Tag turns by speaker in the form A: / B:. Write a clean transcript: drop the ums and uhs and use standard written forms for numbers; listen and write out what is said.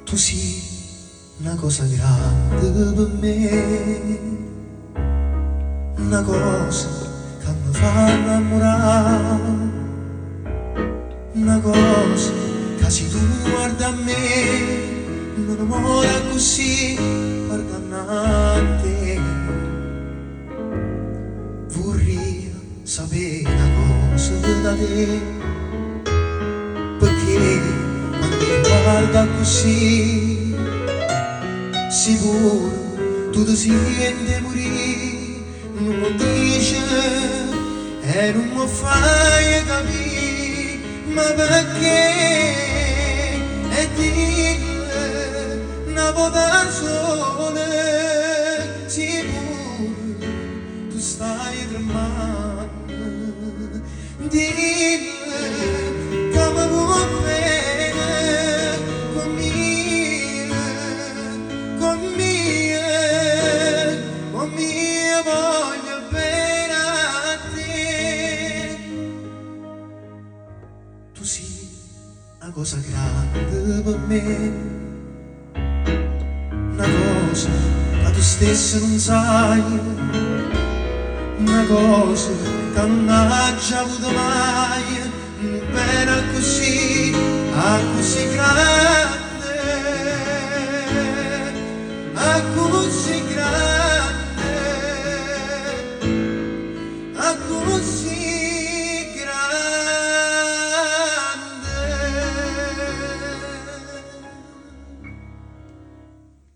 A: Tu sei una cosa grande per me, una cosa che mi fa innamorare, una cosa che se tu guarda a me non muore così guardando a te. Vorrei sapere una cosa da te, perché quando mi guarda così sicuro tu ti senti morire, non lo dici e non mi fai capire, ma perché? E dire una volta sola, sicuro tu stai tremando, dimmi come vuoi bene con mia voglio bene a te. Tu sei una cosa grande per me, una cosa che tu stesso non sai, una cosa che non hai già avuto mai, una pena così, così grande, così